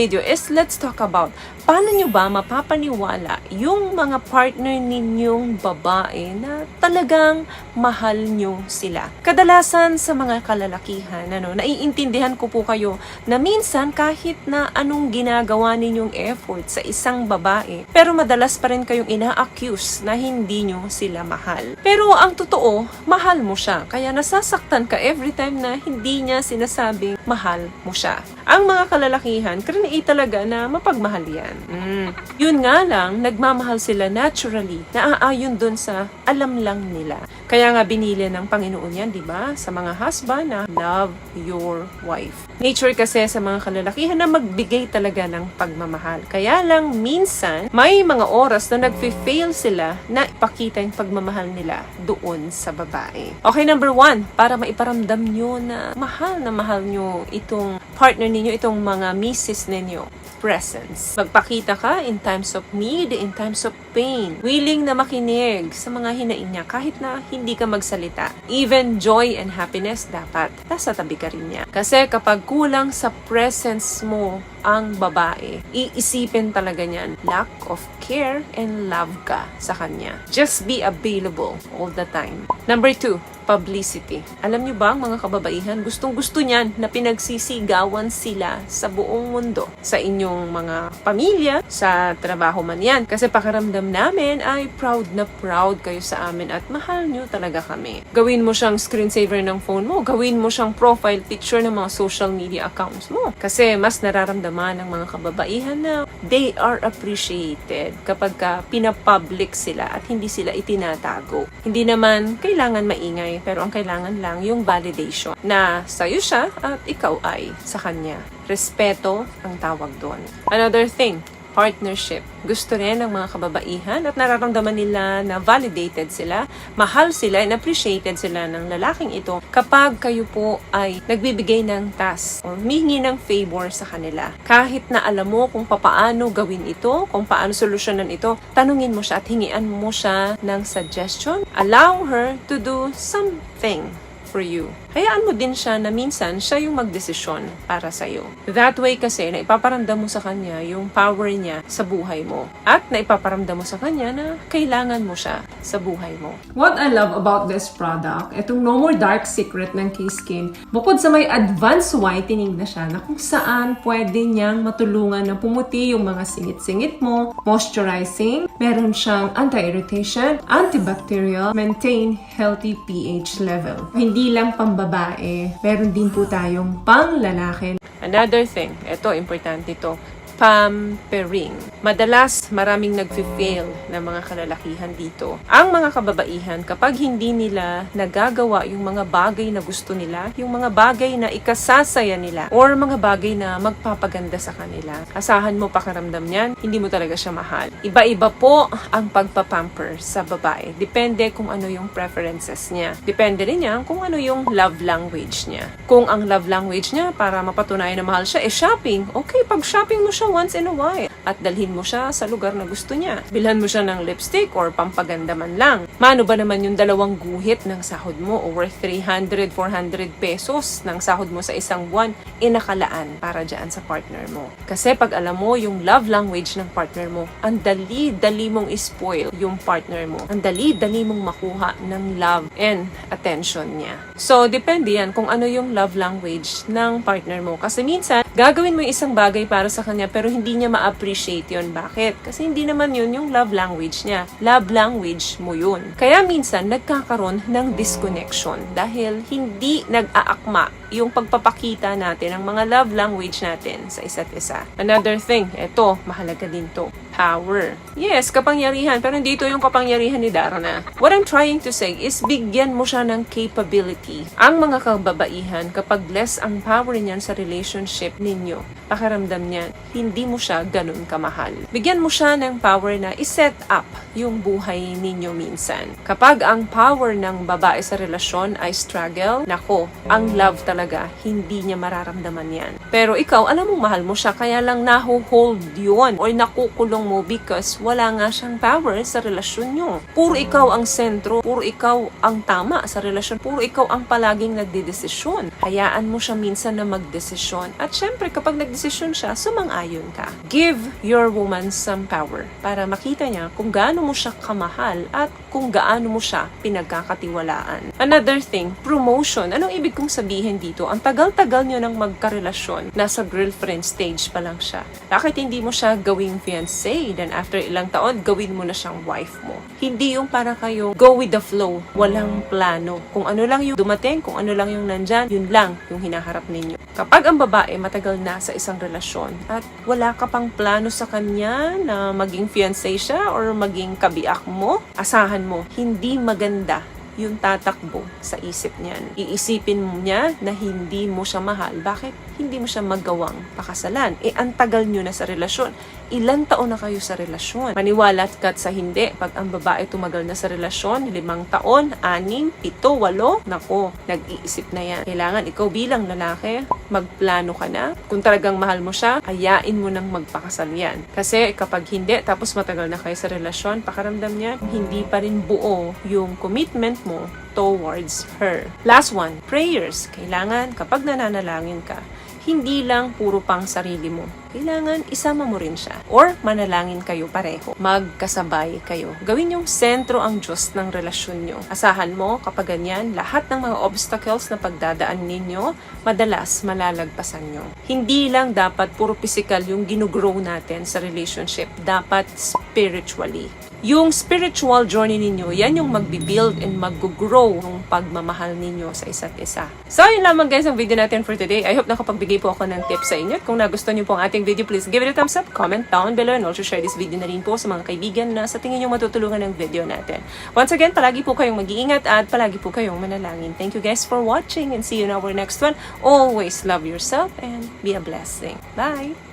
video is let's talk about paano nyo ba mapapaniwala yung mga partner ninyong babae na talagang mahal nyo sila. Kadalasan sa mga kalalakihan, naiintindihan ko po kayo na minsan kahit na anong ginagawa ninyong effort sa isang babae, pero madalas pa rin kayong ina-accuse na hindi nyo sila mahal. Pero ang totoo, mahal mo siya. Kaya nasasaktan ka every time na hindi niya sinasabing mahal mo siya. Ang mga kalalakihan, karaniin talaga na mapagmahal yan. Yun nga lang, nagmamahal sila naturally, naaayon dun sa alam lang nila. Kaya nga binili ng Panginoon yan, di ba? Sa mga husband na love your wife. Nature kasi sa mga kalalakihan na magbigay talaga ng pagmamahal. Kaya lang minsan, may mga oras na nagfi-fail sila na ipakita yung pagmamahal nila doon sa babae. Okay, number 1, para maiparamdam nyo na mahal nyo itong partner ninyo, itong mga misis ninyo. Presence. Magpakita ka in times of need, in times of pain. Willing na makinig sa mga hinaing niya kahit na hindi ka magsalita. Even joy and happiness dapat nasa tabi ka rin niya. Kasi kapag kulang sa presence mo ang babae, iisipin talaga niyan lack of care and love ka sa kanya. Just be available all the time. Number 2, publicity. Alam niyo ba, mga kababaihan, gustong-gusto niyan na pinagsisigawan sila sa buong mundo. Sa inyong mga pamilya, sa trabaho man yan. Kasi pakiramdam namin ay proud na proud kayo sa amin at mahal niyo talaga kami. Gawin mo siyang screensaver ng phone mo. Gawin mo siyang profile picture ng mga social media accounts mo. Kasi mas nararamdaman ng mga kababaihan na they are appreciated kapag ka pinapublic sila at hindi sila itinatago. Hindi naman kailangan maingay, pero ang kailangan lang yung validation na sa'yo siya at ikaw ay sa kanya. Respeto ang tawag doon. Another thing, partnership. Gusto rin ng mga kababaihan at nararamdaman nila na validated sila, mahal sila, and appreciated sila ng lalaking ito kapag kayo po ay nagbibigay ng task or humingi ng favor sa kanila. Kahit na alam mo kung paano gawin ito, kung paano solusyonan ito, tanungin mo siya at hingian mo siya ng suggestion. Allow her to do something for you. Hayaan mo din siya na minsan siya yung magdesisyon para sa'yo. That way kasi, naipaparamdam mo sa kanya yung power niya sa buhay mo. At naipaparamdam mo sa kanya na kailangan mo siya sa buhay mo. What I love about this product, itong No More Dark Secret ng K-Skin, bukod sa may advanced whitening na siya na kung saan pwede niyang matulungan na pumuti yung mga singit-singit mo, moisturizing, meron siyang anti-irritation, antibacterial, maintain healthy pH level. Hindi lang pambabae, meron din po tayong pang-lalaki. Another thing, ito, importante ito, pampering. Madalas, maraming nagfi-fail na mga kalalakihan dito. Ang mga kababaihan, kapag hindi nila nagagawa yung mga bagay na gusto nila, yung mga bagay na ikasasaya nila, or mga bagay na magpapaganda sa kanila, asahan mo pakiramdam niyan, hindi mo talaga siya mahal. Iba-iba po ang pagpapamper sa babae. Depende kung ano yung preferences niya. Depende rin yan kung ano yung love language niya. Kung ang love language niya, para mapatunayan na mahal siya, shopping. Okay, pag shopping mo siya once in a while at dalhin mo siya sa lugar na gusto niya. Bilhan mo siya ng lipstick or pampaganda man lang. Mano ba naman yung 2 guhit ng sahod mo o worth 300, 400 pesos ng sahod mo sa isang buwan inakalaan para dyan sa partner mo. Kasi pag alam mo yung love language ng partner mo, ang dali-dali mong spoil yung partner mo. Ang dali-dali mong makuha ng love and attention niya. So, depende yan kung ano yung love language ng partner mo. Kasi minsan, gagawin mo yung isang bagay para sa kanya pero hindi niya ma-appreciate yun. Bakit? Kasi hindi naman yun yung love language niya. Love language mo yun. Kaya minsan, nagkakaroon ng disconnection dahil hindi nag-aakma yung pagpapakita natin ng mga love language natin sa isa't isa. Another thing, eto, mahalaga din to. Power. Yes, kapangyarihan, pero hindi ito yung kapangyarihan ni Darna. What I'm trying to say is bigyan mo siya ng capability. Ang mga kababaihan, kapag less ang power niyan sa relationship ninyo, pakiramdam niyan, hindi mo siya ganun kamahal. Bigyan mo siya ng power na iset up yung buhay ninyo minsan. Kapag ang power ng babae sa relasyon ay struggle, nako, ang love talaga talaga, hindi niya mararamdaman yan. Pero ikaw, alam mo mahal mo siya, kaya lang naho-hold yun or nakukulong mo because wala nga siyang power sa relasyon nyo. Puro ikaw ang sentro, puro ikaw ang tama sa relasyon, puro ikaw ang palaging nagdedesisyon. Hayaan mo siya minsan na magdesisyon. At syempre, kapag nagdesisyon siya, sumang-ayon ka. Give your woman some power para makita niya kung gaano mo siya kamahal at kung gaano mo siya pinagkakatiwalaan. Another thing, promotion. Anong ibig kong sabihin dito? Ang tagal-tagal nyo nang magkarelasyon, nasa girlfriend stage pa lang siya. Bakit hindi mo siya gawing fiancé? Then after ilang taon, gawin mo na siyang wife mo. Hindi yung para kayo go with the flow, walang plano. Kung ano lang yung dumating, kung ano lang yung nandyan, yun lang yung hinaharap ninyo. Kapag ang babae matagal na sa isang relasyon at wala ka pang plano sa kanya na maging fiancé siya or maging kabiak mo, asahan mo, hindi maganda yung tatakbo sa isip niyan. Iisipin mo niya na hindi mo siya mahal. Bakit? Hindi mo siya magawang pakasalan. Ang tagal nyo na sa relasyon. Ilang taon na kayo sa relasyon? Maniwala ka't sa hindi. Pag ang babae tumagal na sa relasyon, 5 taon, 6, 7, 8, nako, nag-iisip na yan. Kailangan ikaw bilang lalaki, magplano ka na. Kung talagang mahal mo siya, ayain mo nang magpakasal yan. Kasi kapag hindi, tapos matagal na kayo sa relasyon, pakaramdam niya, hindi pa rin buo yung commitment mo towards her. Last one, prayers. Kailangan kapag nananalangin ka, hindi lang puro pang sarili mo. Kailangan isama mo rin siya. Or manalangin kayo pareho. Magkasabay kayo. Gawin yung sentro ang Diyos ng relasyon nyo. Asahan mo kapag ganyan, lahat ng mga obstacles na pagdadaan ninyo, madalas malalagpasan nyo. Hindi lang dapat puro physical yung ginugrow natin sa relationship. Dapat spiritually. Yung spiritual journey ninyo, yan yung magbibuild and mag-grow yung pagmamahal ninyo sa isa't isa. So, yun lamang guys ang video natin for today. I hope nakapagbigay po ako ng tips sa inyo. At kung nagustuhan niyo po ang ating video, please give it a thumbs up, comment down below, and also share this video na rin po sa mga kaibigan na sa tingin nyo matutulungan ng video natin. Once again, palagi po kayong mag-iingat at palagi po kayong manalangin. Thank you guys for watching and see you in our next one. Always love yourself and be a blessing. Bye!